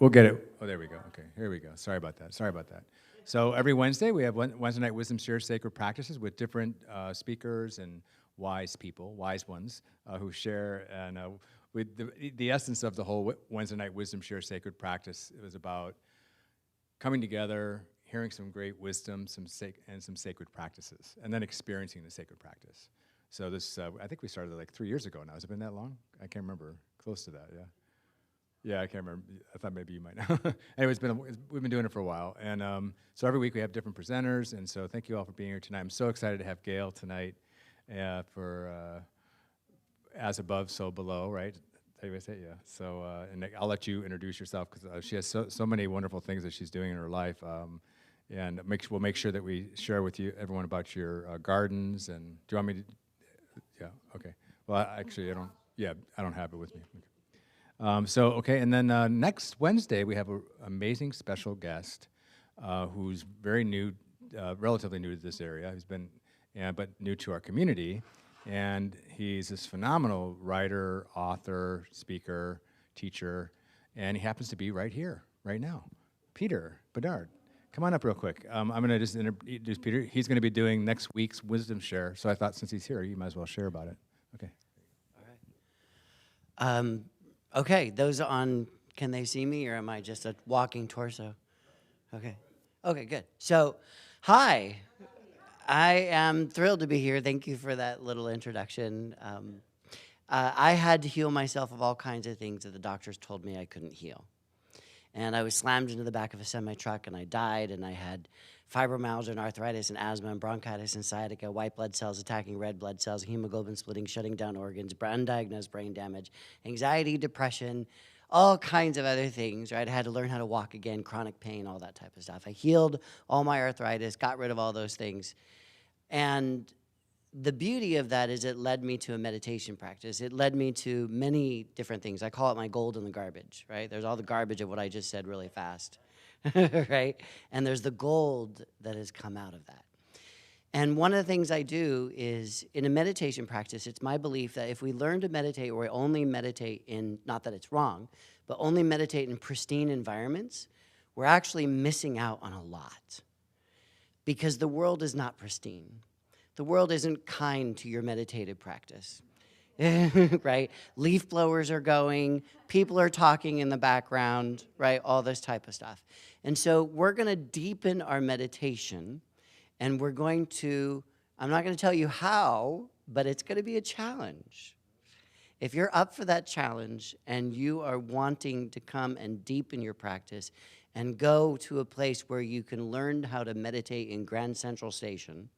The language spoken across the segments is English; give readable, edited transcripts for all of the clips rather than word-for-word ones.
We'll get it. Oh, there we go. Okay, here we go. Sorry about that. Sorry about that. So every Wednesday, we have Wednesday Night Wisdom Share Sacred Practices with different speakers and wise people, wise ones, who share. And with the essence of the whole Wednesday Night Wisdom Share Sacred Practice, it was about coming together, hearing some great wisdom, some sacred practices, and then experiencing the sacred practice. So this, I think we started like 3 years ago now. Has it been that long? I can't remember. Close to that, yeah. Yeah, I can't remember. I thought maybe you might know. Anyway, we've been doing it for a while. And so every week we have different presenters. And so thank you all for being here tonight. I'm so excited to have Gail tonight for As Above, So Below, right? How you say it? Yeah. So, and I'll let you introduce yourself because she has so many wonderful things that she's doing in her life. And we'll make sure that we share with you, everyone, about your gardens. And do you want me to? Yeah, okay. Well, actually, I don't have it with me. Okay. Okay, and then next Wednesday we have an amazing special guest who's very new, relatively new to this area. He's been, but new to our community, and he's this phenomenal writer, author, speaker, teacher, and he happens to be right here, right now. Peter Bedard, come on up real quick. I'm going to just introduce Peter. He's going to be doing next week's Wisdom Share, so I thought since he's here, you might as well share about it. Okay. All right. Okay, those on, can they see me or am I just a walking torso? Okay, good. So, hi, I am thrilled to be here. Thank you for that little introduction. I had to heal myself of all kinds of things that the doctors told me I couldn't heal. And I was slammed into the back of a semi-truck and I died, and I had fibromyalgia and arthritis and asthma and bronchitis and sciatica, white blood cells attacking red blood cells, hemoglobin splitting, shutting down organs, undiagnosed brain damage, anxiety, depression, all kinds of other things, right? I had to learn how to walk again, chronic pain, all that type of stuff. I healed all my arthritis, got rid of all those things. And the beauty of that is it led me to a meditation practice. It led me to many different things. I call it my gold in the garbage, right? There's all the garbage of what I just said really fast, right? And there's the gold that has come out of that. And one of the things I do is, in a meditation practice, it's my belief that if we learn to meditate, or we only meditate in, not that it's wrong, but only meditate in pristine environments, we're actually missing out on a lot. Because the world is not pristine. The world isn't kind to your meditative practice, right? Leaf blowers are going, people are talking in the background, right? All this type of stuff. And so we're going to deepen our meditation, and we're going to, I'm not going to tell you how, but it's going to be a challenge. If you're up for that challenge and you are wanting to come and deepen your practice and go to a place where you can learn how to meditate in Grand Central Station,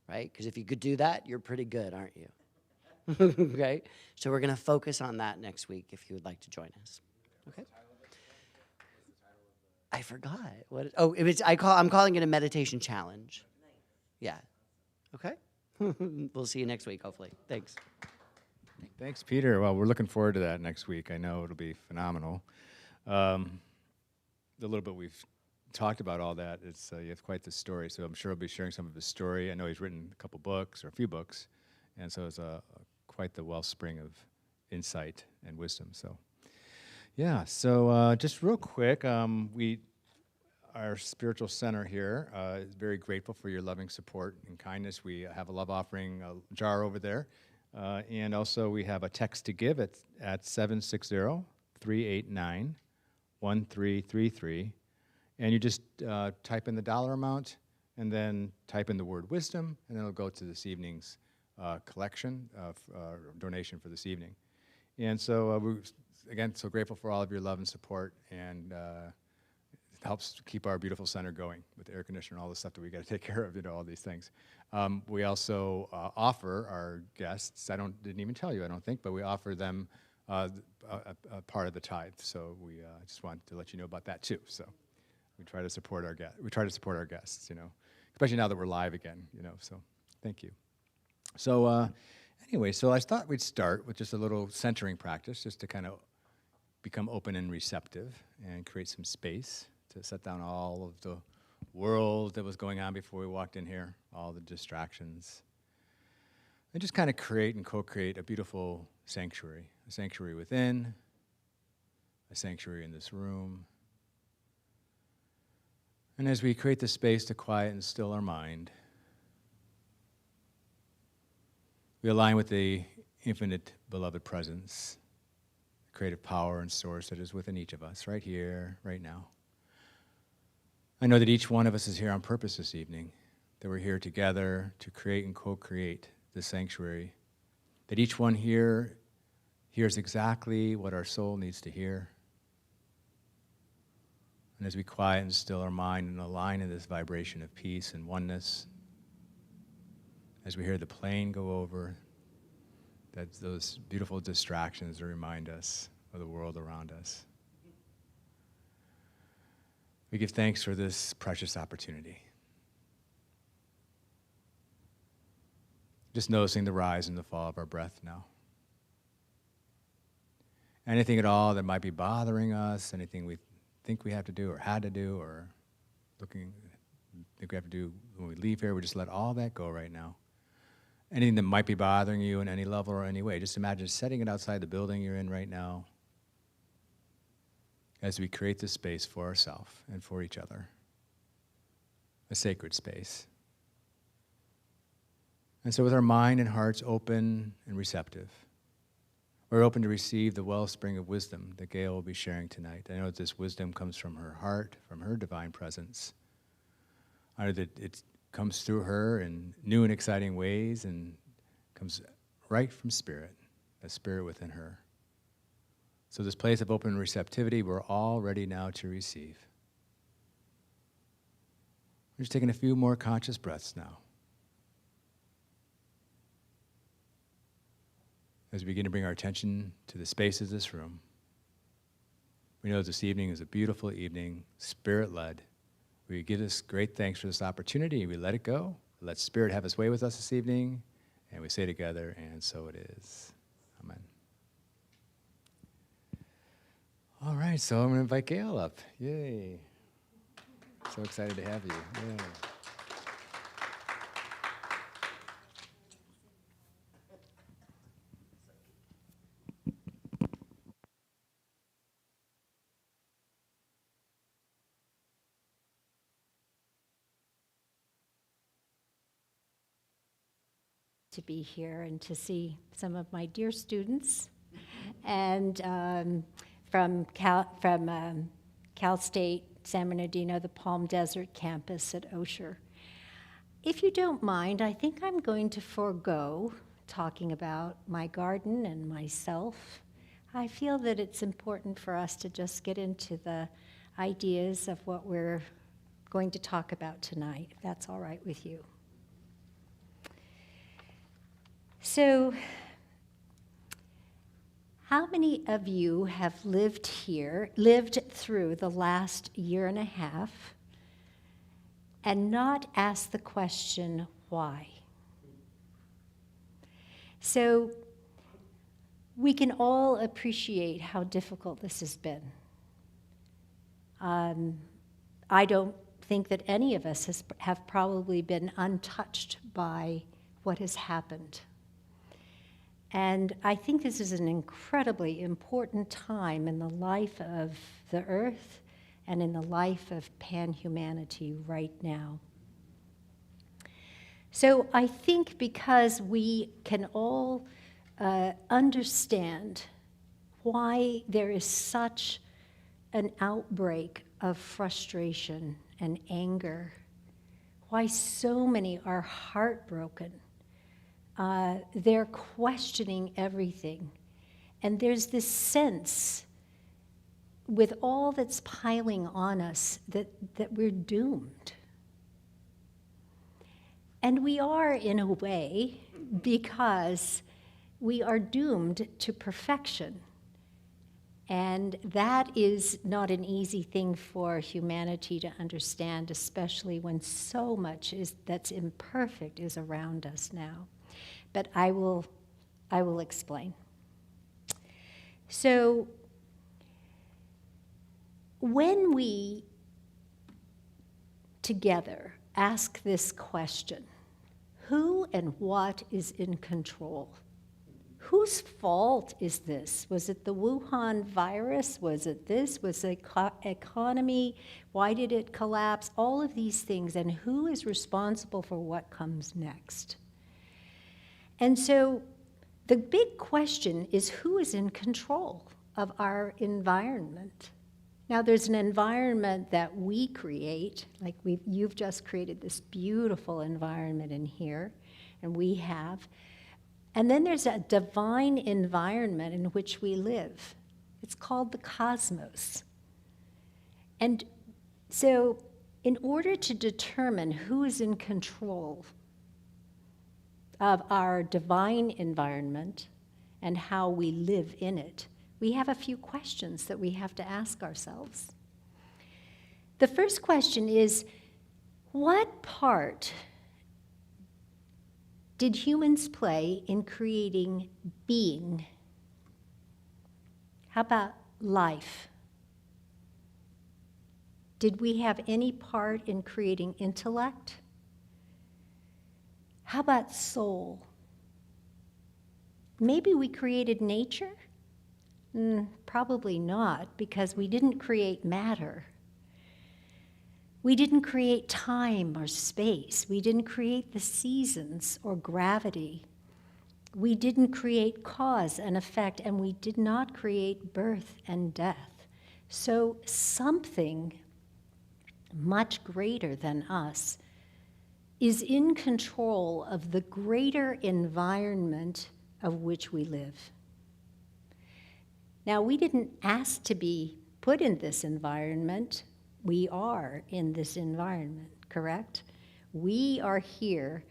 right? Because if you could do that, you're pretty good, aren't you? Okay? So we're going to focus on that next week if you would like to join us. Okay? I forgot. I'm calling it a meditation challenge. Yeah. Okay? We'll see you next week, hopefully. Thanks. Thanks, Peter. Well, we're looking forward to that next week. I know it'll be phenomenal. The little bit we've talked about all that, you have quite the story, so I'm sure he'll be sharing some of his story. I know he's written a couple books, or a few books, and so it's quite the wellspring of insight and wisdom. So, yeah, so just real quick, our spiritual center here is very grateful for your loving support and kindness. We have a love offering jar over there, and also we have a text to give at 760-389-1333. And you just type in the dollar amount and then type in the word wisdom, and then it'll go to this evening's collection, donation for this evening. And so we're, again, so grateful for all of your love and support, and it helps keep our beautiful center going with the air conditioner and all the stuff that we got to take care of, all these things. We also offer our guests, didn't even tell you, I don't think, but we offer them a part of the tithe. So we just wanted to let you know about that too. So. We try to support our guests. Especially now that we're live again. So thank you. So anyway, so I thought we'd start with just a little centering practice, just to kind of become open and receptive and create some space to set down all of the world that was going on before we walked in here, all the distractions, and just kind of create and co-create a beautiful sanctuary, a sanctuary within, a sanctuary in this room. And as we create the space to quiet and still our mind, we align with the infinite beloved presence, the creative power and source that is within each of us, right here, right now. I know that each one of us is here on purpose this evening, that we're here together to create and co-create the sanctuary, that each one here hears exactly what our soul needs to hear. And as we quiet and still our mind and align in this vibration of peace and oneness, as we hear the plane go over, that those beautiful distractions that remind us of the world around us. We give thanks for this precious opportunity. Just noticing the rise and the fall of our breath now. Anything at all that might be bothering us, anything we think we have to do or had to do or think we have to do when we leave here, we just let all that go right now. Anything that might be bothering you in any level or any way, just imagine setting it outside the building you're in right now as we create this space for ourselves and for each other, a sacred space. And so with our mind and hearts open and receptive, we're open to receive the wellspring of wisdom that Gail will be sharing tonight. I know that this wisdom comes from her heart, from her divine presence. I know that it comes through her in new and exciting ways and comes right from spirit, a spirit within her. So this place of open receptivity, we're all ready now to receive. We're just taking a few more conscious breaths now. As we begin to bring our attention to the space of this room, we know this evening is a beautiful evening, spirit-led. We give us great thanks for this opportunity. We let it go. Let Spirit have His way with us this evening. And we say together, and so it is. Amen. All right, so I'm going to invite Gail up. Yay. So excited to have you. Yay. To be here and to see some of my dear students, and from Cal State San Bernardino, the Palm Desert campus at Osher. If you don't mind, I think I'm going to forego talking about my garden and myself. I feel that it's important for us to just get into the ideas of what we're going to talk about tonight, if that's all right with you. So, how many of you have lived through the last year and a half, and not asked the question, why? So, we can all appreciate how difficult this has been. I don't think that any of us have probably been untouched by what has happened. And I think this is an incredibly important time in the life of the earth and in the life of pan-humanity right now. So I think because we can all understand why there is such an outbreak of frustration and anger, why so many are heartbroken. They're questioning everything. And there's this sense, with all that's piling on us, that we're doomed. And we are, in a way, because we are doomed to perfection. And that is not an easy thing for humanity to understand, especially when so much that's imperfect is around us now. But I will explain. So, when we together ask this question, who and what is in control? whose fault is this? Was it the Wuhan virus? Was it this? Was it economy? Why did it collapse? All of these things, and who is responsible for what comes next? And so the big question is, who is in control of our environment? Now, there's an environment that we create, like you've just created this beautiful environment in here, and we have. And then there's a divine environment in which we live. It's called the cosmos. And so, in order to determine who is in control of our divine environment and how we live in it, we have a few questions that we have to ask ourselves. The first question is, what part did humans play in creating being? How about life? Did we have any part in creating intellect? How about soul? Maybe we created nature? Probably not, because we didn't create matter. We didn't create time or space. We didn't create the seasons or gravity. We didn't create cause and effect, and we did not create birth and death. So something much greater than us is in control of the greater environment of which we live. Now, we didn't ask to be put in this environment. We are in this environment, correct? We are here,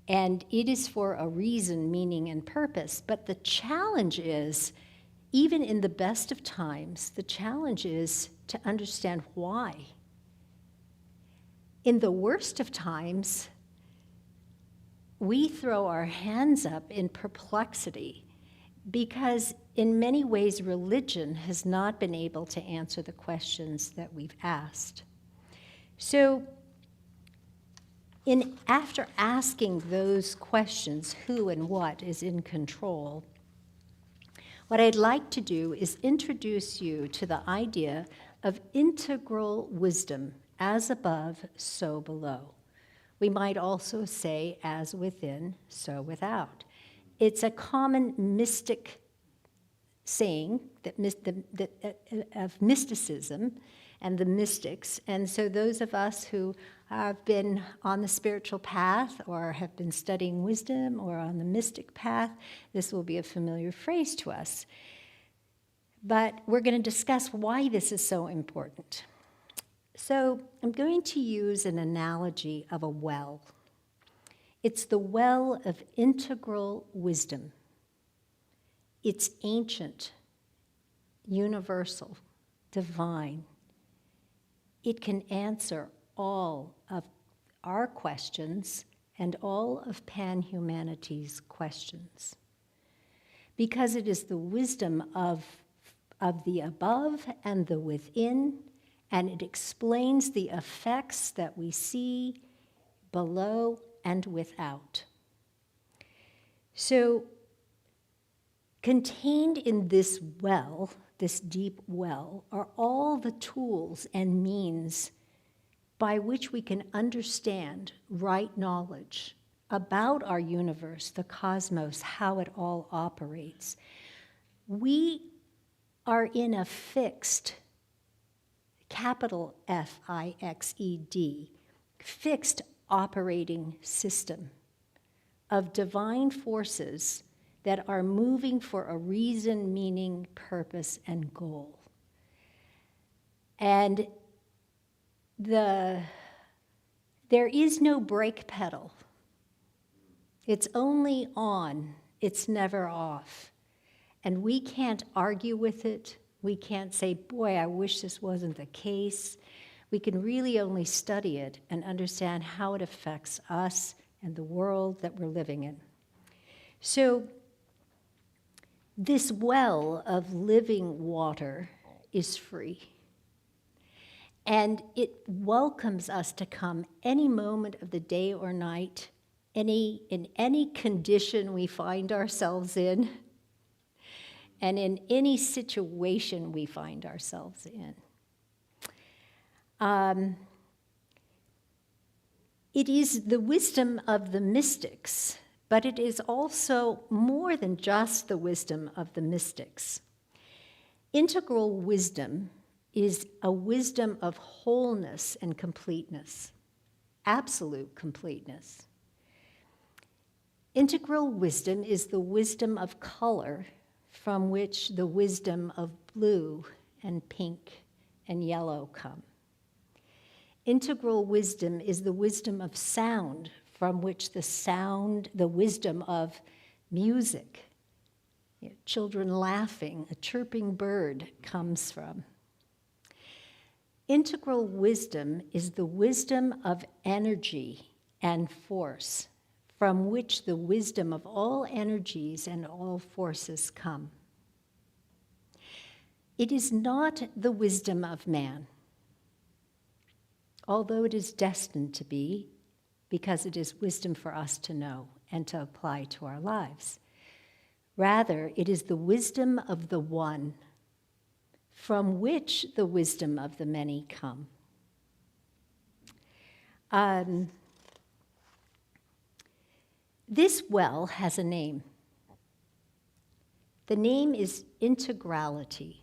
and it is for a reason, meaning, and purpose. But the challenge is, even in the best of times, the challenge is to understand why. In the worst of times, we throw our hands up in perplexity because in many ways religion has not been able to answer the questions that we've asked. So after asking those questions, who and what is in control, what I'd like to do is introduce you to the idea of integral wisdom, as above, so below. We might also say, as within, so without. It's a common mystic saying of mysticism and the mystics. And so those of us who have been on the spiritual path or have been studying wisdom or on the mystic path, this will be a familiar phrase to us. But we're going to discuss why this is so important. So I'm going to use an analogy of a well. It's the well of integral wisdom. It's ancient, universal, divine. It can answer all of our questions and all of panhumanity's questions. Because it is the wisdom of the above and the within, and it explains the effects that we see below and without. So, contained in this well, this deep well, are all the tools and means by which we can understand right knowledge about our universe, the cosmos, how it all operates. We are in a fixed, capital F-I-X-E-D, fixed operating system of divine forces that are moving for a reason, meaning, purpose, and goal. And there is no brake pedal. It's only on, it's never off. And we can't argue with it. We can't say, boy, I wish this wasn't the case. We can really only study it and understand how it affects us and the world that we're living in. So this well of living water is free. And it welcomes us to come any moment of the day or night in any condition we find ourselves in, and in any situation we find ourselves in. It is the wisdom of the mystics, but it is also more than just the wisdom of the mystics. Integral wisdom is a wisdom of wholeness and completeness, absolute completeness. Integral wisdom is the wisdom of color from which the wisdom of blue and pink and yellow come. Integral wisdom is the wisdom of sound from which the wisdom of music, children laughing, a chirping bird comes from. Integral wisdom is the wisdom of energy and force, from which the wisdom of all energies and all forces come. It is not the wisdom of man, although it is destined to be, because it is wisdom for us to know and to apply to our lives. Rather, it is the wisdom of the one, from which the wisdom of the many come. This well has a name. The name is integrality.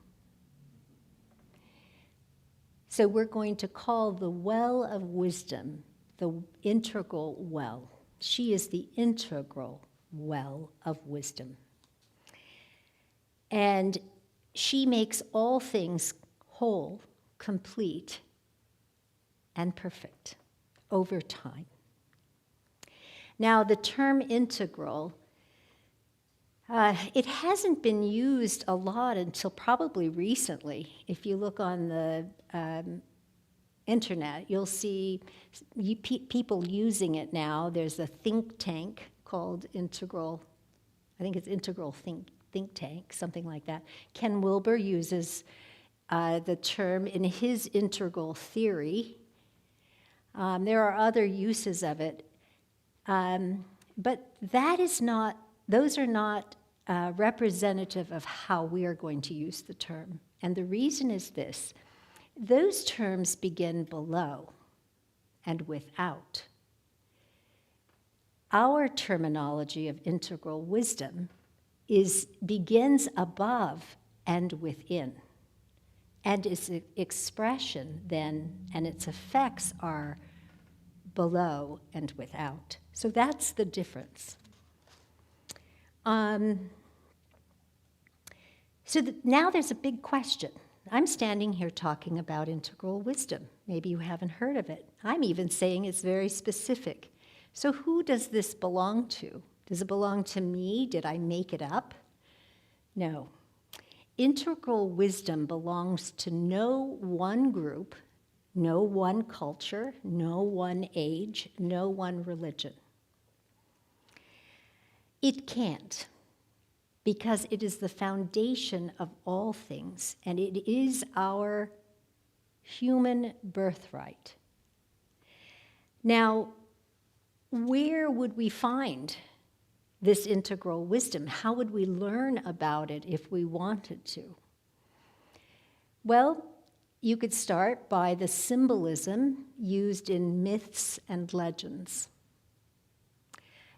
So we're going to call the well of wisdom the integral well. She is the integral well of wisdom. And she makes all things whole, complete, and perfect over time. Now, the term integral, it hasn't been used a lot until probably recently. If you look on the internet, you'll see people using it now. There's a think tank called Integral, I think it's Integral Think Tank, something like that. Ken Wilber uses the term in his integral theory. There are other uses of it. But those are not representative of how we are going to use the term. And the reason is this: those terms begin below and without. Our terminology of integral wisdom begins above and within. And its expression then, and its effects are below and without. So that's the difference. Now there's a big question. I'm standing here talking about integral wisdom. Maybe you haven't heard of it. I'm even saying it's very specific. So who does this belong to? Does it belong to me? Did I make it up? No. Integral wisdom belongs to no one group, no one culture, no one age, no one religion. It can't, because it is the foundation of all things, and it is our human birthright. Now, where would we find this integral wisdom? How would we learn about it if we wanted to? Well, you could start by the symbolism used in myths and legends.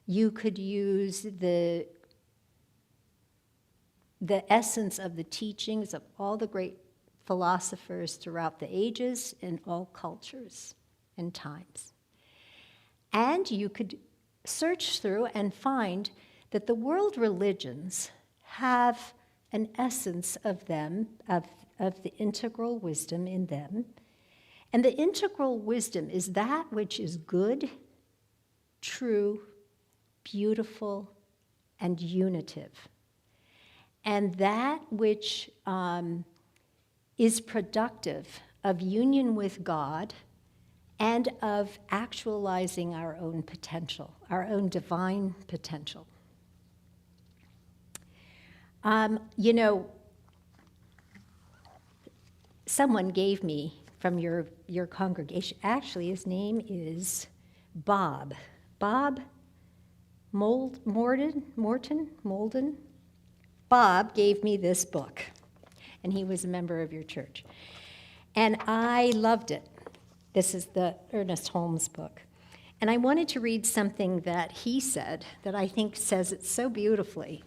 You could use the essence of the teachings of all the great philosophers throughout the ages in all cultures and times. And you could search through and find that the world religions have an essence of them, of the integral wisdom in them. And the integral wisdom is that which is good, true, beautiful, and unitive. And that which is productive of union with God and of actualizing our own potential, our own divine potential. Someone gave me from your congregation, actually his name is Bob. Bob Molden, Bob gave me this book, and he was a member of your church. And I loved it. This is the Ernest Holmes book. And I wanted to read something that he said that I think says it so beautifully.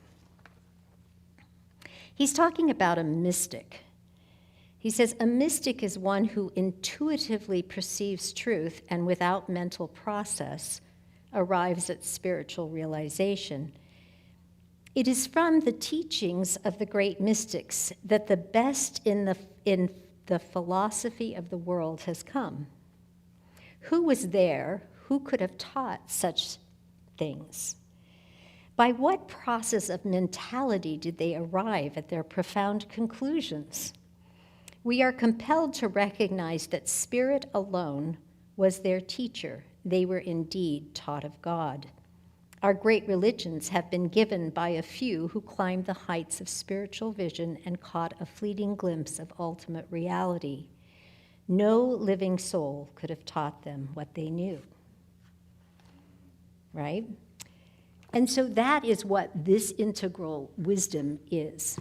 He's talking about a mystic. He says, a mystic is one who intuitively perceives truth and without mental process arrives at spiritual realization. It is from the teachings of the great mystics that the best in the philosophy of the world has come. Who was there? Who could have taught such things? By what process of mentality did they arrive at their profound conclusions? We are compelled to recognize that spirit alone was their teacher. They were indeed taught of God. Our great religions have been given by a few who climbed the heights of spiritual vision and caught a fleeting glimpse of ultimate reality. No living soul could have taught them what they knew. Right? And so that is what this integral wisdom is.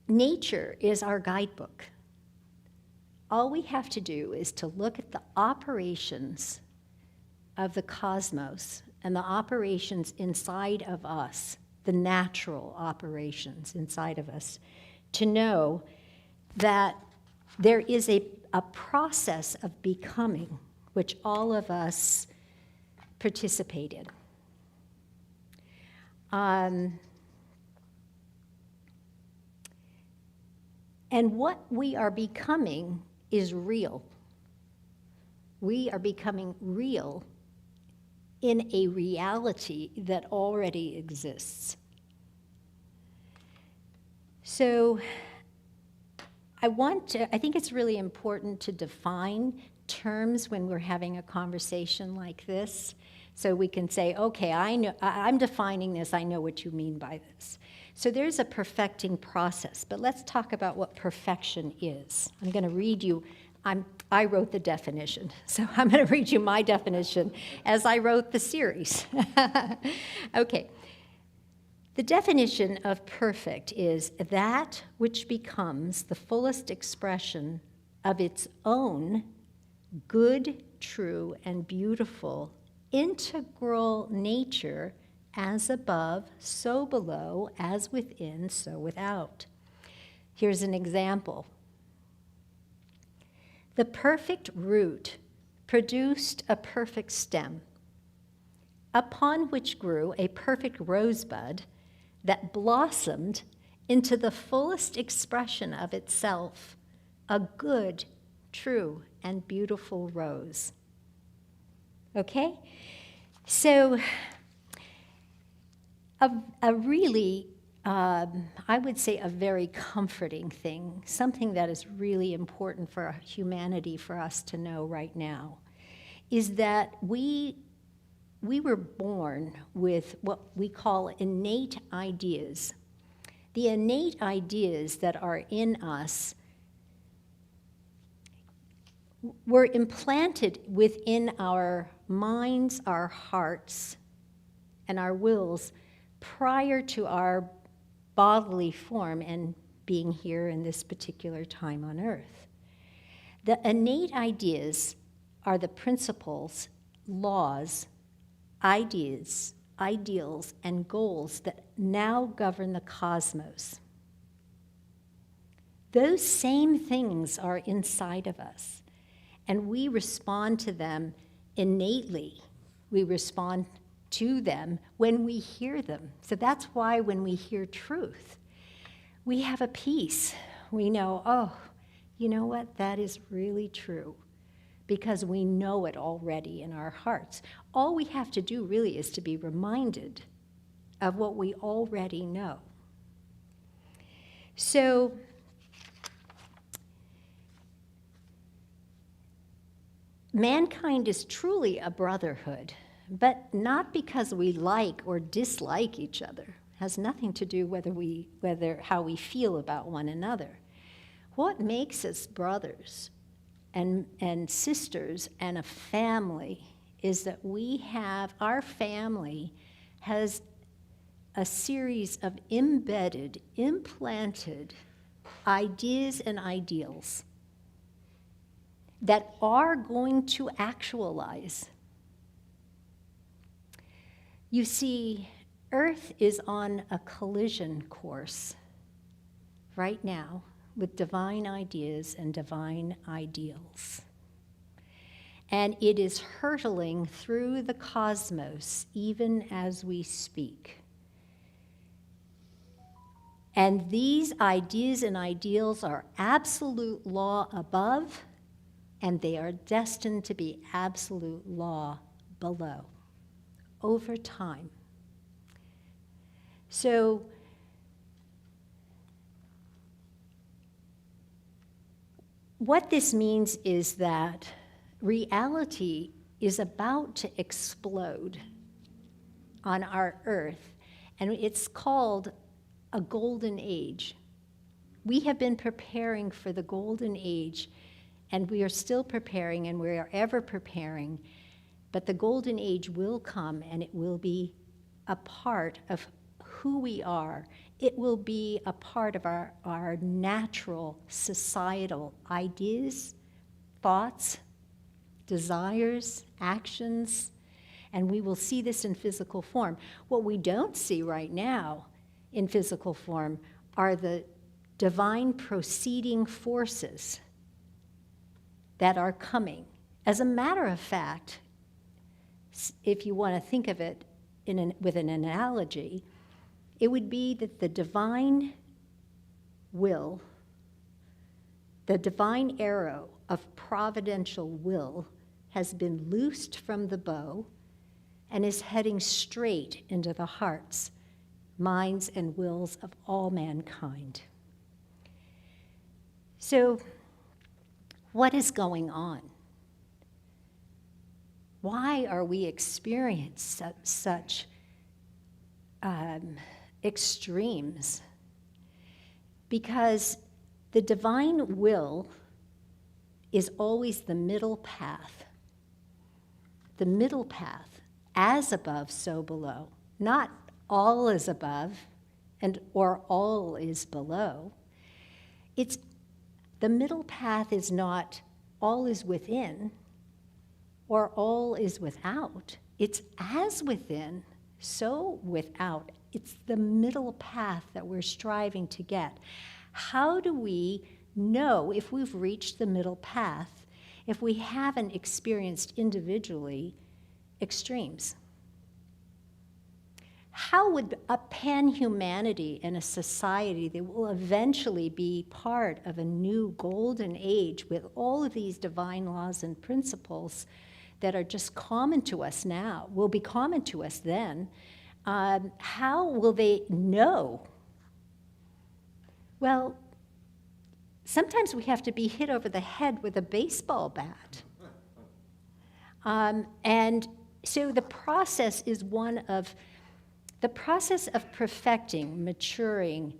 Nature is our guidebook. All we have to do is to look at the operations of the cosmos and the operations inside of us, the natural operations inside of us, to know that there is a process of becoming which all of us participate in. And what we are becoming is real. We are becoming real in a reality that already exists. So I think it's really important to define terms when we're having a conversation like this, so we can say, okay, I'm defining this, I know what you mean by this. So there's a perfecting process, but let's talk about what perfection is. I'm going to read you, I wrote the definition, so I'm going to read you my definition as I wrote the series. Okay. The definition of perfect is that which becomes the fullest expression of its own good, true, and beautiful integral nature, as above, so below, as within, so without. Here's an example. The perfect root produced a perfect stem, upon which grew a perfect rosebud that blossomed into the fullest expression of itself, a good, true, and beautiful rose. Okay? So, a really, I would say a very comforting thing, something that is really important for humanity for us to know right now, is that we were born with what we call innate ideas. The innate ideas that are in us were implanted within our minds, our hearts, and our wills prior to our bodily form and being here in this particular time on earth. The innate ideas are the principles, laws, ideas, ideals, and goals that now govern the cosmos. Those same things are inside of us, and we respond to them innately. We respond to them when we hear them. So that's why when we hear truth, we have a peace. We know, oh, you know what? That is really true, because we know it already in our hearts. All we have to do really is to be reminded of what we already know. So mankind is truly a brotherhood, but not because we like or dislike each other. It has nothing to do how we feel about one another. What makes us brothers and sisters and a family is that our family has a series of embedded, implanted ideas and ideals that are going to actualize. You see, Earth is on a collision course right now with divine ideas and divine ideals. And it is hurtling through the cosmos even as we speak. And these ideas and ideals are absolute law above, and they are destined to be absolute law below over time. So, what this means is that reality is about to explode on our earth, and it's called a golden age. We have been preparing for the golden age, and we are still preparing, and we are ever preparing, but the golden age will come, and it will be a part of who we are. It will be a part of our natural societal ideas, thoughts, desires, actions, and we will see this in physical form. What we don't see right now in physical form are the divine proceeding forces that are coming. As a matter of fact, if you want to think of it with an analogy, it would be that the divine will, the divine arrow of providential will, has been loosed from the bow and is heading straight into the hearts, minds, and wills of all mankind. So, what is going on? Why are we experiencing such extremes? Because the divine will is always the middle path. The middle path, as above, so below. Not all is above or all is below. It's the middle path is not all is within or all is without. It's as within, so without. It's the middle path that we're striving to get. How do we know if we've reached the middle path if we haven't experienced individually extremes? How would a pan-humanity and a society that will eventually be part of a new golden age with all of these divine laws and principles that are just common to us now, will be common to us then, how will they know? Well, sometimes we have to be hit over the head with a baseball bat. And so the process is the process of perfecting, maturing,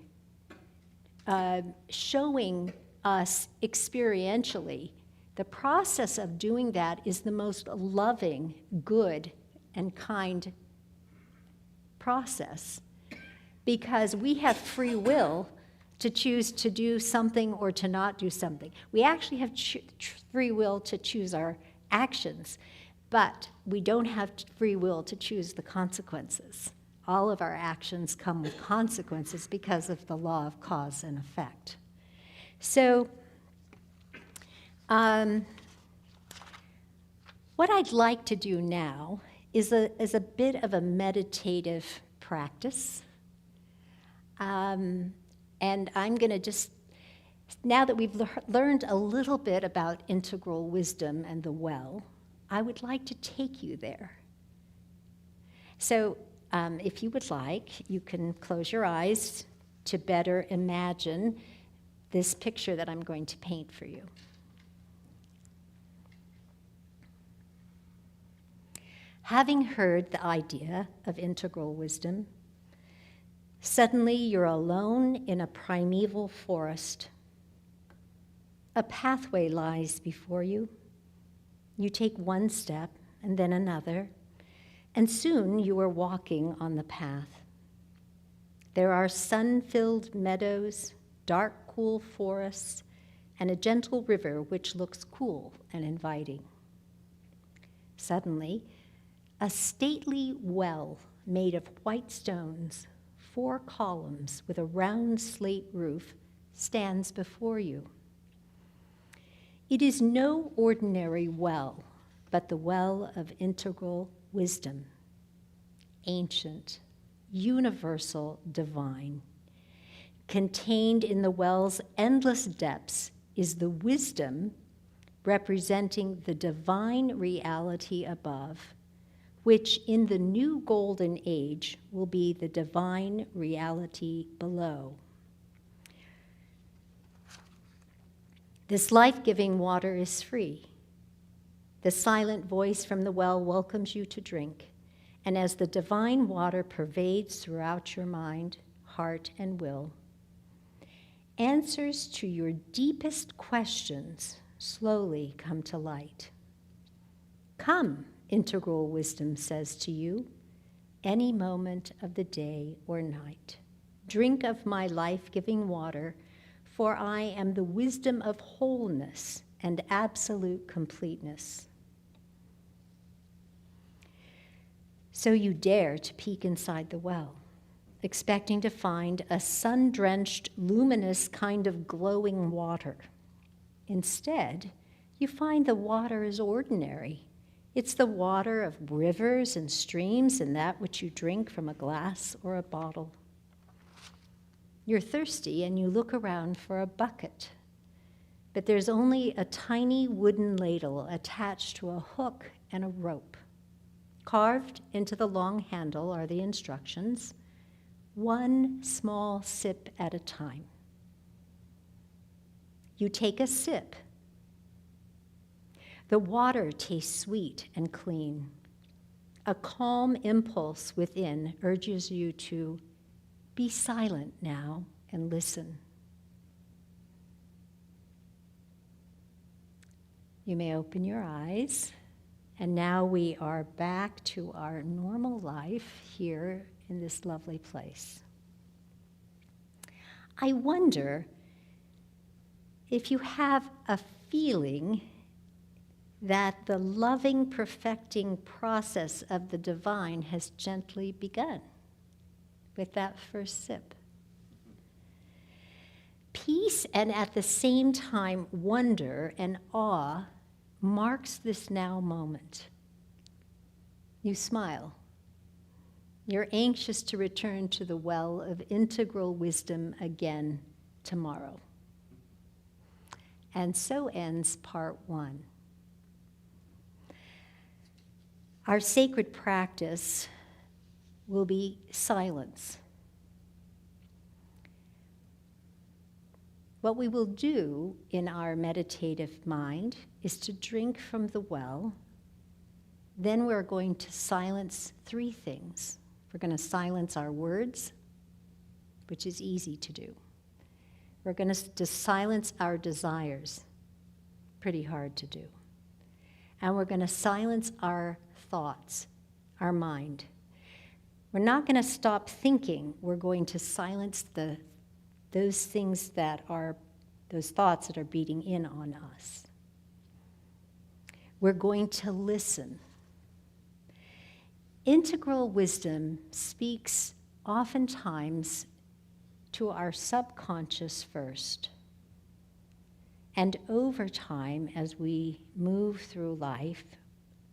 showing us experientially. The process of doing that is the most loving, good, and kind process, because we have free will to choose to do something or to not do something. We actually have free will to choose our actions, but we don't have free will to choose the consequences. All of our actions come with consequences because of the law of cause and effect. So, what I'd like to do now is a bit of a meditative practice. And I'm going to just, now that we've learned a little bit about integral wisdom and the well, I would like to take you there. So if you would like, you can close your eyes to better imagine this picture that I'm going to paint for you. Having heard the idea of integral wisdom, suddenly you're alone in a primeval forest, A pathway lies before you. You take one step and then another, and soon you are walking on the path. There are sun-filled meadows, dark, cool forests, and a gentle river which looks cool and inviting. Suddenly, a stately well made of white stones, 4 columns with a round slate roof, stands before you. It is no ordinary well, but the well of integral wisdom, ancient, universal, divine. Contained in the well's endless depths is the wisdom representing the divine reality above, which in the new golden age will be the divine reality below. This life-giving water is free. The silent voice from the well welcomes you to drink, and as the divine water pervades throughout your mind, heart, and will, answers to your deepest questions slowly come to light. Come, integral wisdom says to you, any moment of the day or night. Drink of my life-giving water, for I am the wisdom of wholeness and absolute completeness. So you dare to peek inside the well, expecting to find a sun-drenched, luminous kind of glowing water. Instead, you find the water is ordinary. It's the water of rivers and streams and that which you drink from a glass or a bottle. You're thirsty and you look around for a bucket, but there's only a tiny wooden ladle attached to a hook and a rope. Carved into the long handle are the instructions, one small sip at a time. You take a sip. The water tastes sweet and clean. A calm impulse within urges you to be silent now and listen. You may open your eyes, and now we are back to our normal life here in this lovely place. I wonder if you have a feeling that the loving, perfecting process of the divine has gently begun with that first sip. Peace and at the same time wonder and awe marks this now moment. You smile. You're anxious to return to the well of integral wisdom again tomorrow. And so ends part 1. Our sacred practice will be silence. What we will do in our meditative mind is to drink from the well. Then we're going to silence 3 things. We're going to silence our words, which is easy to do. We're going to silence our desires, pretty hard to do. And we're going to silence our thoughts, our mind. We're not going to stop thinking. We're going to silence those things that are, those thoughts that are beating in on us. We're going to listen. Integral wisdom speaks oftentimes to our subconscious first. And over time, as we move through life,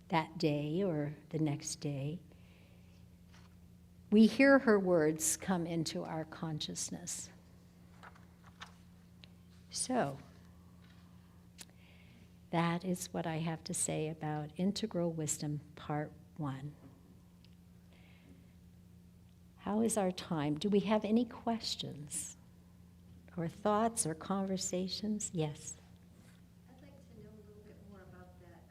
that day or the next day, we hear her words come into our consciousness. So, that is what I have to say about Integral Wisdom, Part 1. How is our time? Do we have any questions or thoughts or conversations? Yes. I'd like to know a little bit more about that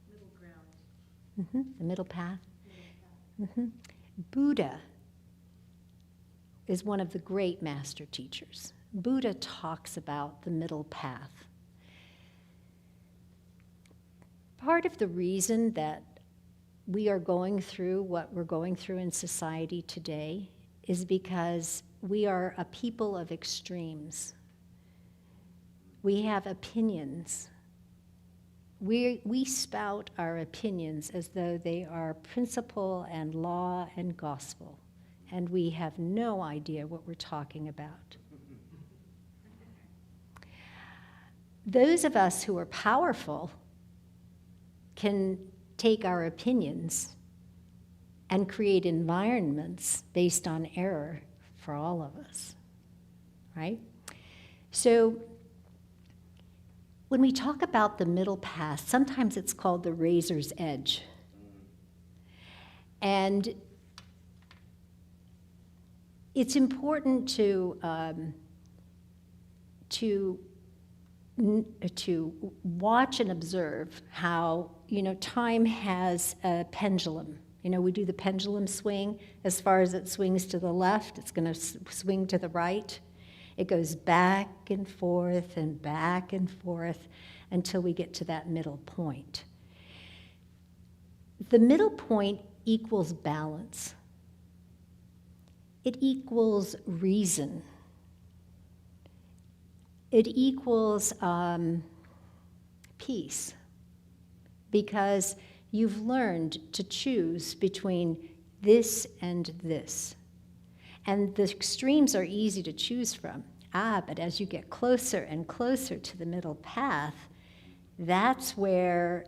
middle ground. The middle path. Buddha is one of the great master teachers. Buddha talks about the middle path. Part of the reason that we are going through what we're going through in society today is because we are a people of extremes. We have opinions. We spout our opinions as though they are principle and law and gospel, and we have no idea what we're talking about. Those of us who are powerful can take our opinions and create environments based on error for all of us, right? So when we talk about the middle path, sometimes it's called the razor's edge. And it's important to watch and observe how, time has a pendulum. We do the pendulum swing. As far as it swings to the left, it's going to swing to the right. It goes back and forth until we get to that middle point. The middle point equals balance. It equals reason. It equals peace, because you've learned to choose between this and this. And the extremes are easy to choose from. But as you get closer and closer to the middle path, that's where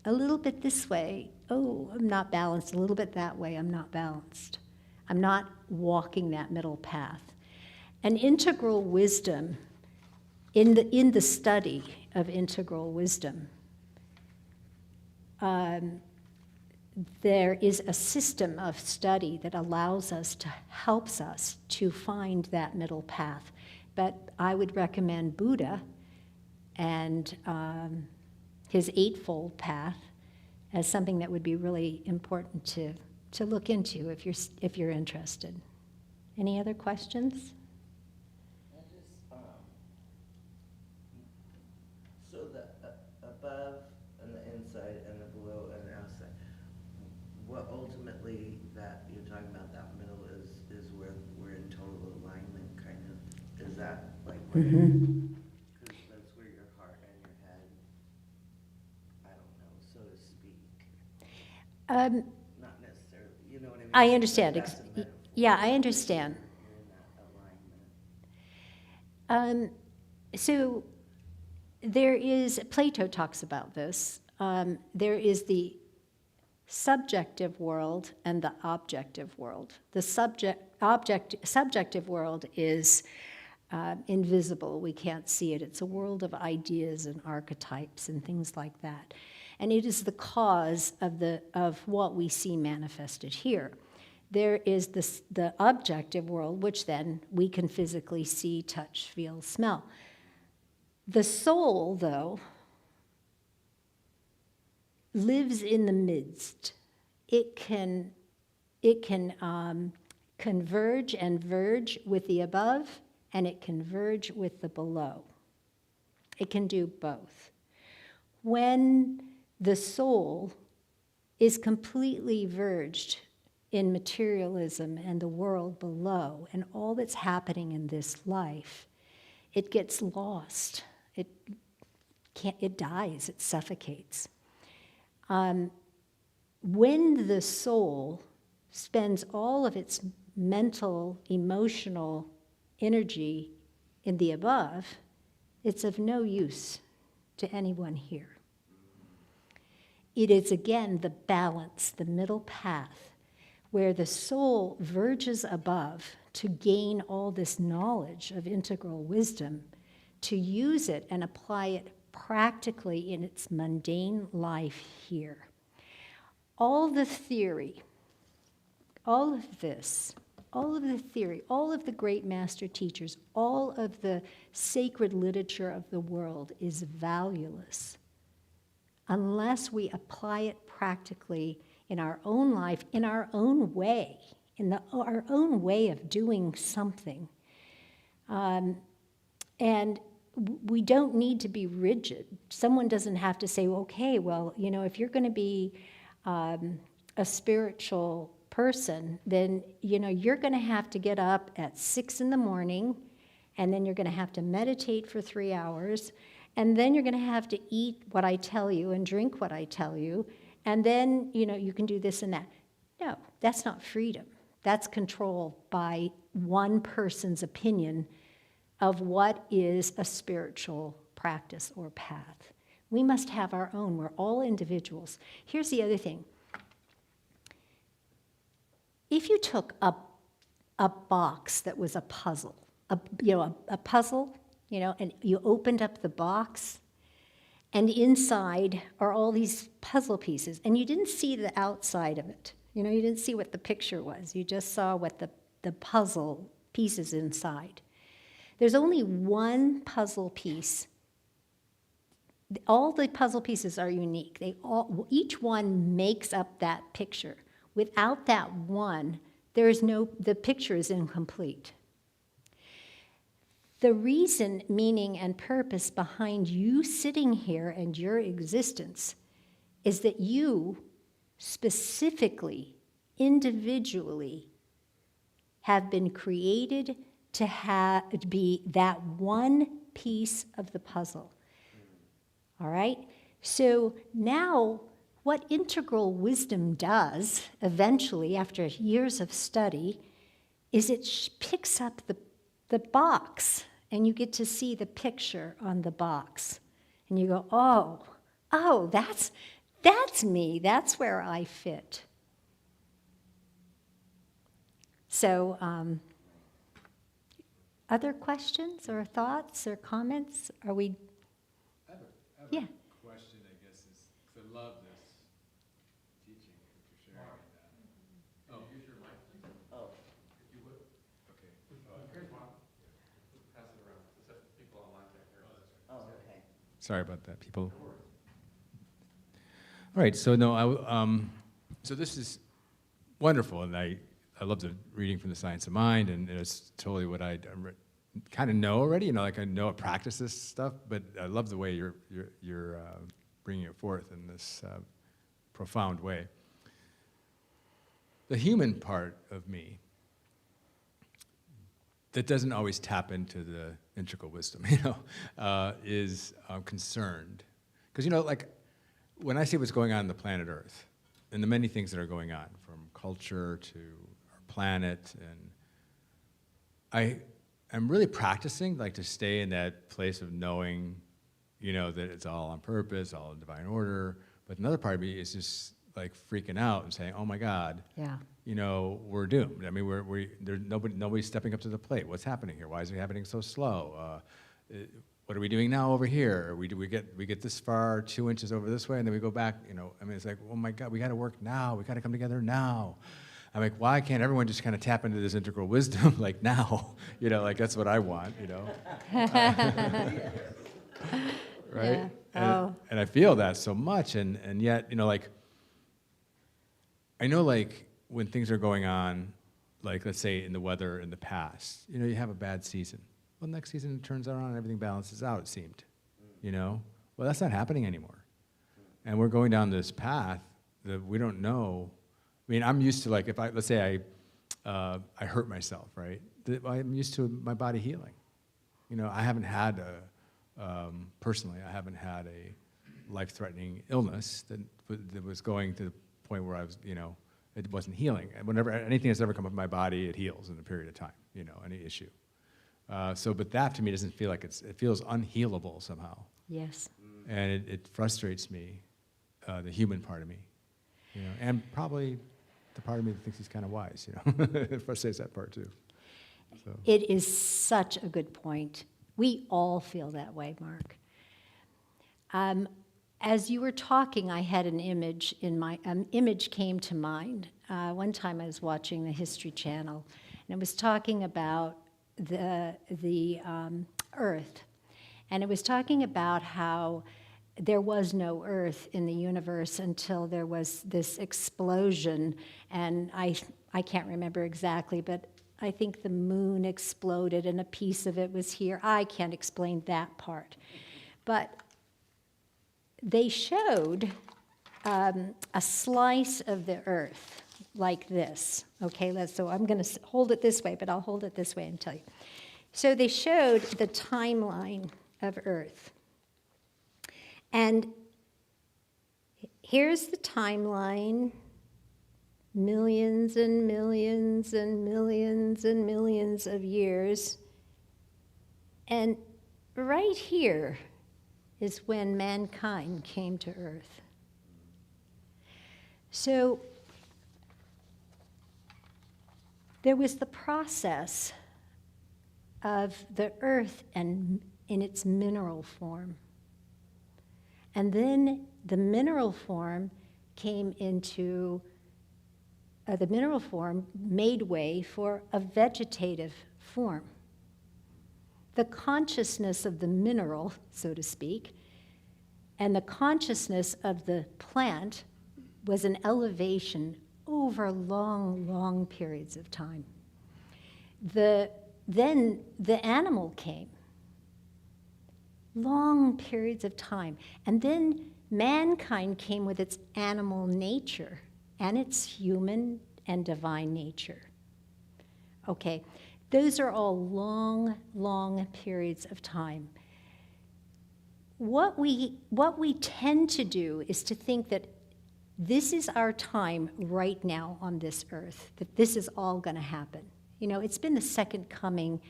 a little bit this way, I'm not balanced, a little bit that way, I'm not balanced. I'm not walking that middle path. An integral wisdom, in the study of integral wisdom, there is a system of study that helps us to find that middle path. But I would recommend Buddha and his eightfold path as something that would be really important to look into if you're interested. Any other questions? So the above and the inside and the below and the outside, what ultimately that you're talking about, that middle is where we're in total alignment, kind of. Is that like where? Because that's where your heart and your head, I don't know, so to speak. Not necessarily, you know what I mean? I understand. Like that's a metaphor. Yeah, I understand. You're in that alignment. So there is, Plato talks about this, there is the subjective world and the objective world. The subjective world is invisible. We can't see it. It's a world of ideas and archetypes and things like that. And it is the cause of what we see manifested here. There is the objective world, which then we can physically see, touch, feel, smell. The soul, though, lives in the midst. It can converge and verge with the above, and it can verge with the below. It can do both. When the soul is completely verged in materialism and the world below and all that's happening in this life, it gets lost. It dies, it suffocates. When the soul spends all of its mental, emotional energy in the above, it's of no use to anyone here. It is, again, the balance, the middle path, where the soul verges above to gain all this knowledge of integral wisdom, to use it and apply it practically in its mundane life here. All the theory, all of this, all of the theory, all of the great master teachers, all of the sacred literature of the world is valueless unless we apply it practically in our own life, in our own way, our own way of doing something. And we don't need to be rigid. Someone doesn't have to say, okay, well, if you're going to be a spiritual person, then, you're going to have to get up at 6 in the morning, and then you're going to have to meditate for 3 hours, and then you're going to have to eat what I tell you and drink what I tell you, and then, you can do this and that. No, that's not freedom. That's control by one person's opinion of what is a spiritual practice or path. We must have our own. We're all individuals. Here's the other thing. If you took a box that was a puzzle, a puzzle, and you opened up the box, and inside are all these puzzle pieces, and you didn't see the outside of it. You didn't see what the picture was. You just saw what the puzzle pieces inside. There's only one puzzle piece. All the puzzle pieces are unique. Each one makes up that picture. Without that one, the picture is incomplete. The reason, meaning, and purpose behind you sitting here and your existence is that you specifically, individually, have been created to be that one piece of the puzzle. All right? So now, what integral wisdom does, eventually, after years of study, is it picks up the box, and you get to see the picture on the box. And you go, oh, that's me. That's where I fit. So, other questions or thoughts or comments? Are we? I have Yeah. a question, I guess, is, 'cause I love this teaching, if you're sharing that. Oh, here's your mic. Oh, If you would. Okay. Here's one. Pass it around, so that people online can hear. oh, okay. Sorry about that, people. All right, so so this is wonderful, and I love the reading from the Science of Mind, and it's totally what I kind of know already. Like I know I practice this stuff, but I love the way you're bringing it forth in this profound way. The human part of me that doesn't always tap into the integral wisdom, is concerned, because like when I see what's going on the planet Earth, and the many things that are going on, from culture to our planet, and I'm really practicing to stay in that place of knowing, that it's all on purpose, all in divine order. But another part of me is just freaking out and saying, "Oh my God, Yeah. we're doomed." I mean, there's nobody's stepping up to the plate. What's happening here? Why is it happening so slow? What are we doing now over here? We get this far, 2 inches over this way, and then we go back. I mean, it's like, oh my God, we got to work now. We got to come together now. I'm like, why can't everyone just kind of tap into this integral wisdom now? That's what I want. Right? Yeah. And I feel that so much, and yet, I know, when things are going on, let's say in the weather in the past, you have a bad season. Well, next season it turns around and everything balances out, it seemed. Well, that's not happening anymore. And we're going down this path that we don't know. I mean, I'm used to, let's say I hurt myself, right? I'm used to my body healing. I haven't had personally, I haven't had a life-threatening illness that was going to the point where I was, it wasn't healing. And whenever anything that's ever come up in my body, it heals in a period of time, any issue. But that to me doesn't feel like it feels unhealable somehow. Yes. And it frustrates me, the human part of me, and probably the part of me that thinks he's kind of wise, it frustrates that part too. So. It is such a good point. We all feel that way, Mark. As you were talking, I had an image image came to mind. One time I was watching the History Channel, and it was talking about the Earth, and it was talking about how there was no Earth in the universe until there was this explosion, and I can't remember exactly, but I think the moon exploded and a piece of it was here. I can't explain that part. But they showed a slice of the earth like this. Okay, so I'm going to hold it this way, but I'll hold it this way and tell you. So they showed the timeline of Earth. And here's the timeline, millions and millions and millions and millions of years. And right here is when mankind came to Earth. So there was the process of the earth and in its mineral form. And then the mineral form came into, the mineral form made way for a vegetative form. The consciousness of the mineral, so to speak, and the consciousness of the plant was an elevation over long, long periods of time. Then the animal came, long periods of time. And then mankind came with its animal nature and its human and divine nature. Okay, those are all long, long periods of time. What we tend to do is to think that this is our time right now on this earth, that this is all going to happen. You know, it's been the second coming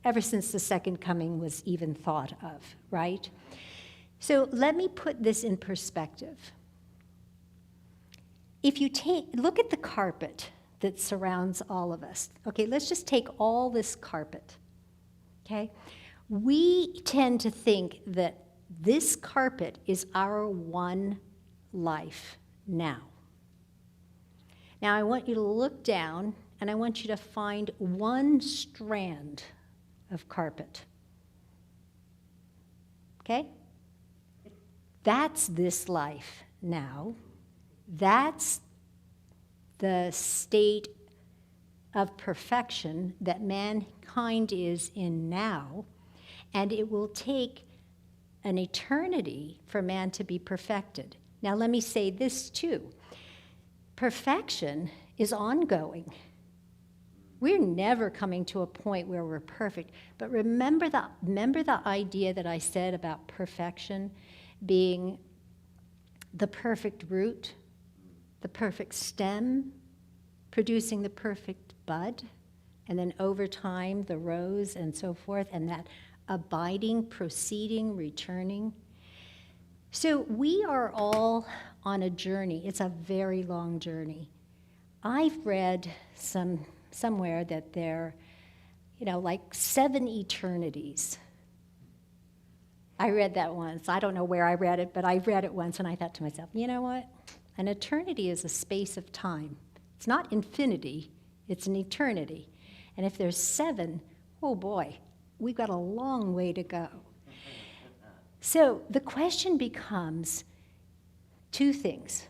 ever since the second coming was even thought of, right? So let me put this in perspective. If you look at the carpet that surrounds all of us. Okay, let's just take all this carpet, okay? We tend to think that this carpet is our one life now. Now I want you to look down and I want you to find one strand of carpet. Okay? That's this life now. That's the state of perfection that mankind is in now, and it will take an eternity for man to be perfected. Now let me say this too. Perfection is ongoing. We're never coming to a point where we're perfect. But remember the idea that I said about perfection being the perfect root, the perfect stem, producing the perfect bud, and then over time the rose and so forth, and that abiding, proceeding, returning. So we are all on a journey. It's a very long journey. I've read somewhere that there, like 7 eternities. I read that once. I don't know where I read it, but I read it once and I thought to myself, you know what? An eternity is a space of time. It's not infinity, it's an eternity. And if there's 7, oh boy, we've got a long way to go. So the question becomes 2 things.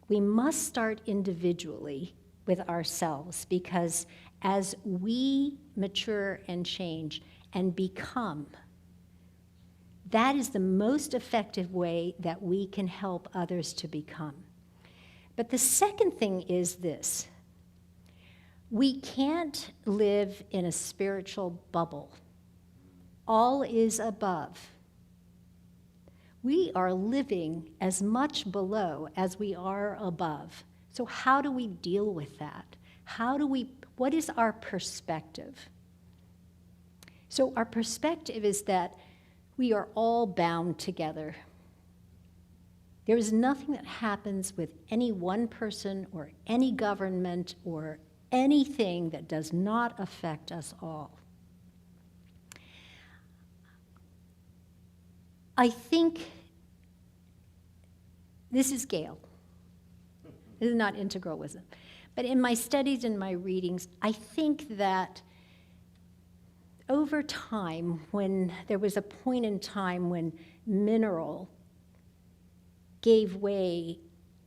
We must start individually with ourselves, because as we mature and change and become, that is the most effective way that we can help others to become. But the second thing is this. We can't live in a spiritual bubble. All is above. We are living as much below as we are above. So how do we deal with that? What is our perspective? So our perspective is that we are all bound together. There is nothing that happens with any one person or any government or anything that does not affect us all. I think this is Gail. This is not integralism. But in my studies and my readings, I think that over time, when there was a point in time when mineral gave way,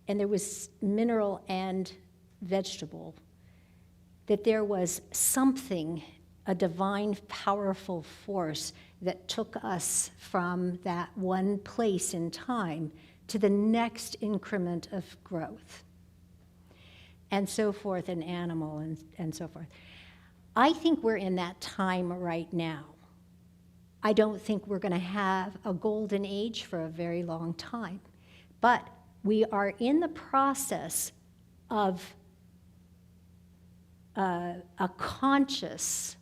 and there was mineral and vegetable, that there was something, a divine, powerful force that took us from that one place in time to the next increment of growth, and so forth, an animal, and so forth. I think we're in that time right now. I don't think we're going to have a golden age for a very long time, but we are in the process of a consciousness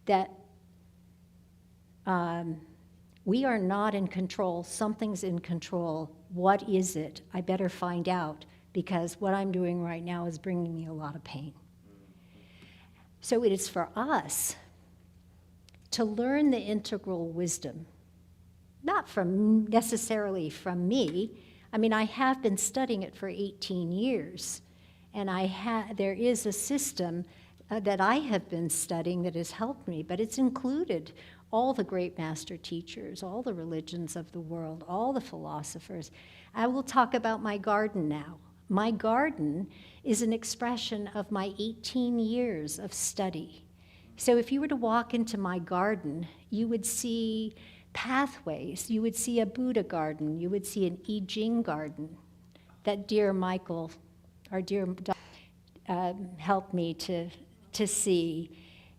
that we are not in control. Something's in control. What is it? I better find out, because what I'm doing right now is bringing me a lot of pain. So it is for us to learn the integral wisdom, not from necessarily from me. I mean, I have been studying it for 18 years, and there is a system that I have been studying that has helped me, but it's included all the great master teachers, all the religions of the world, all the philosophers. I will talk about my garden now. My garden is an expression of my 18 years of study. So if you were to walk into my garden, you would see pathways. You would see a Buddha garden. You would see an I Ching garden that dear Michael, our dear helped me to see.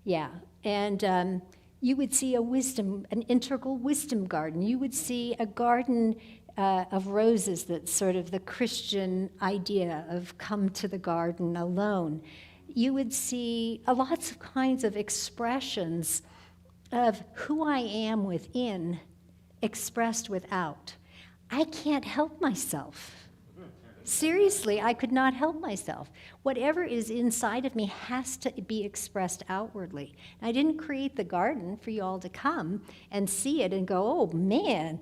Yeah. And you would see an integral wisdom garden. You would see a garden of roses that's sort of the Christian idea of come to the garden alone. You would see lots of kinds of expressions of who I am within expressed without. I can't help myself. Seriously, I could not help myself. Whatever is inside of me has to be expressed outwardly. I didn't create the garden for you all to come and see it and go, oh man,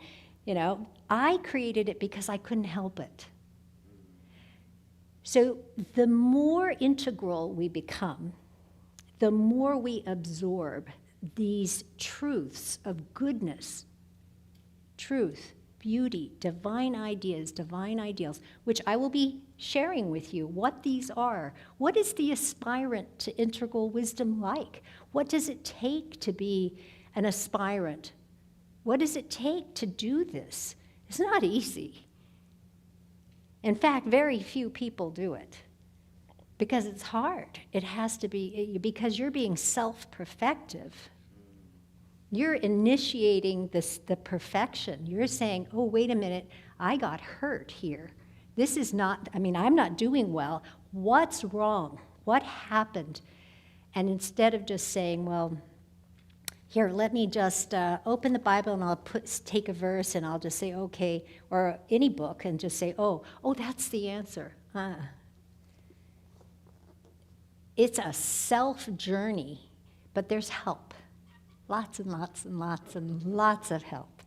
I created it because I couldn't help it. So the more integral we become, the more we absorb these truths of goodness, truth, beauty, divine ideas, divine ideals, which I will be sharing with you what these are. What is the aspirant to integral wisdom like? What does it take to be an aspirant? What does it take to do this? It's not easy. In fact, very few people do it because it's hard. It has to be, because you're being self-perfective. You're initiating the perfection. You're saying, oh, wait a minute, I got hurt here. This is not, I'm not doing well. What's wrong? What happened? And instead of just saying, well, here, let me just open the Bible and I'll take a verse and I'll just say, okay, or any book and just say, oh, that's the answer. It's a self-journey, but there's help. Lots and lots and lots and lots of help.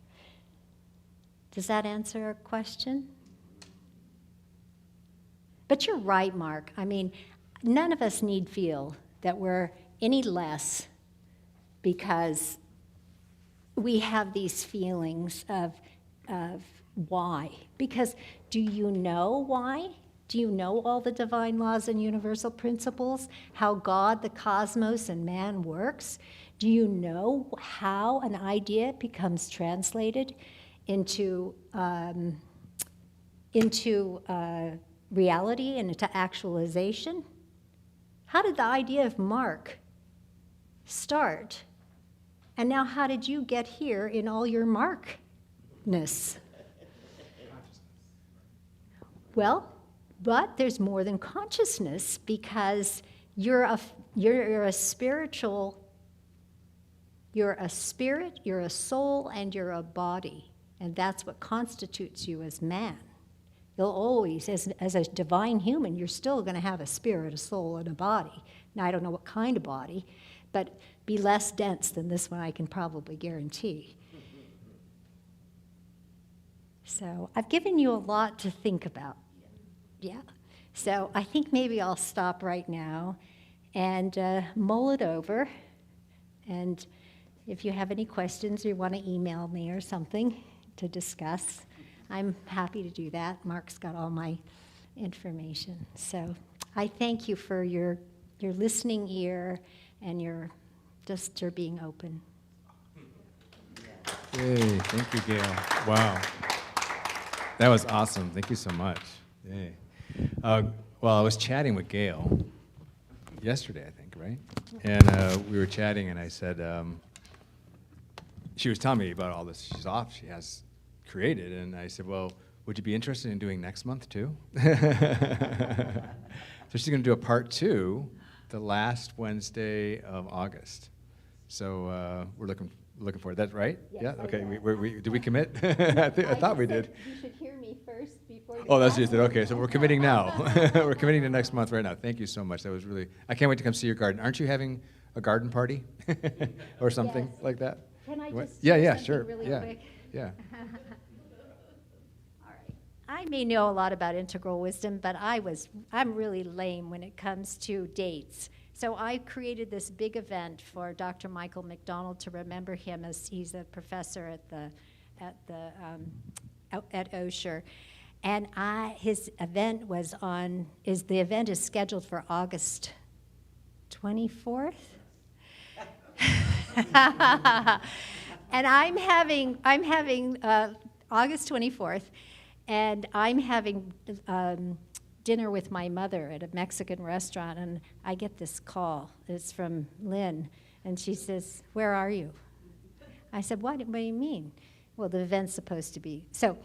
Does that answer our question? But you're right, Mark. None of us need feel that we're any less because we have these feelings of why. Because do you know why? Do you know all the divine laws and universal principles? How God, the cosmos, and man works? Do you know how an idea becomes translated into reality and into actualization? How did the idea of Mark start? And now how did you get here in all your Markness? Well, but there's more than consciousness, because you're a spiritual, you're a spirit, you're a soul, and you're a body. And that's what constitutes you as man. You'll always, as a divine human, you're still going to have a spirit, a soul, and a body. Now, I don't know what kind of body, but be less dense than this one, I can probably guarantee. So I've given you a lot to think about. Yeah. So I think maybe I'll stop right now and mull it over. And if you have any questions or you want to email me or something to discuss, I'm happy to do that. Mark's got all my information. So I thank you for your listening ear and your being open. Yay, thank you, Gail. Wow. That was awesome. Thank you so much. Yay. Well, I was chatting with Gail yesterday, I think, right? And we were chatting, and I said, she was telling me about all this she has created, and I said, well, would you be interested in doing next month too? So she's going to do a part 2 the last Wednesday of August. So we're looking forward. That's right? Yes, Yeah. I Okay. am. Did we commit? I thought we did. You should hear me first before you. Oh, that's just it. Okay, so we're committing now. We're committing to next month right now. Thank you so much. That was really. I can't wait to come see your garden. Aren't you having a garden party or something Yes. like that? Can I What? just Yeah, share yeah, something sure. really yeah. quick? Yeah. All right. I may know a lot about integral wisdom, but I'm really lame when it comes to dates. So I created this big event for Dr. Michael McDonald to remember him, as he's a professor at Osher. And his event the event is scheduled for August 24th. And I'm having August 24th, and I'm having dinner with my mother at a Mexican restaurant, and I get this call. It's from Lynn, and she says, "Where are you?" I said, what do you mean? Well, the event's supposed to be. So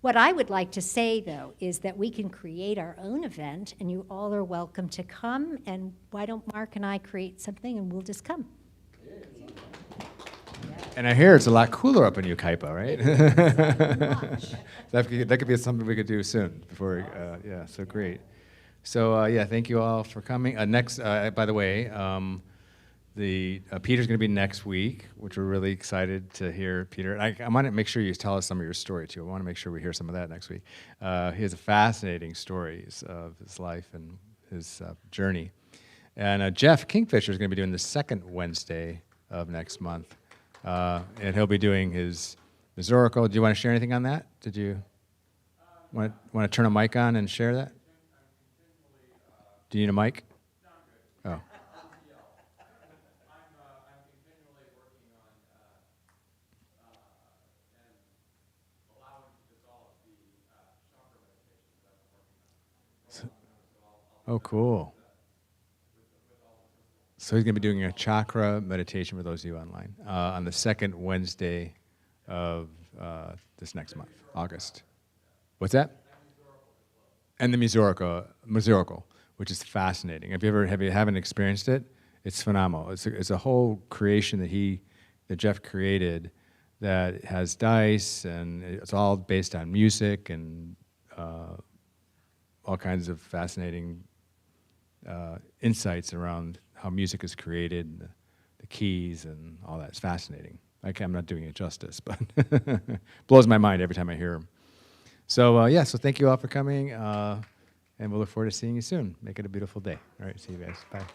what I would like to say, though, is that we can create our own event, and you all are welcome to come, and why don't Mark and I create something, and we'll just come. And I hear it's a lot cooler up in Yucaipa, right? that could be something we could do soon. Yeah, so great. So yeah, thank you all for coming. Next, by the way, Peter's going to be next week, which we're really excited to hear. Peter, I want to make sure you tell us some of your story too. I want to make sure we hear some of that next week. He has a fascinating stories of his life and his journey. And Jeff Kingfisher is going to be doing the second Wednesday of next month. And he'll be doing his Oracle. Do you want to share anything on that? Did you want to turn a mic on and share that? Do you need a mic? Oh. I'm continually working on and allowing to dissolve the chakra meditations that I'm working on. Oh, cool. So he's going to be doing a chakra meditation for those of you online on the second Wednesday of this next month, August. What's that? And the Mizoracle, which is fascinating. If you haven't experienced it, it's phenomenal. It's a whole creation that Jeff created that has dice, and it's all based on music and all kinds of fascinating insights around how music is created, the keys, and all that. It's fascinating. I'm not doing it justice, but blows my mind every time I hear him. So yeah, so thank you all for coming, and we'll look forward to seeing you soon. Make it a beautiful day. All right, see you guys. Bye.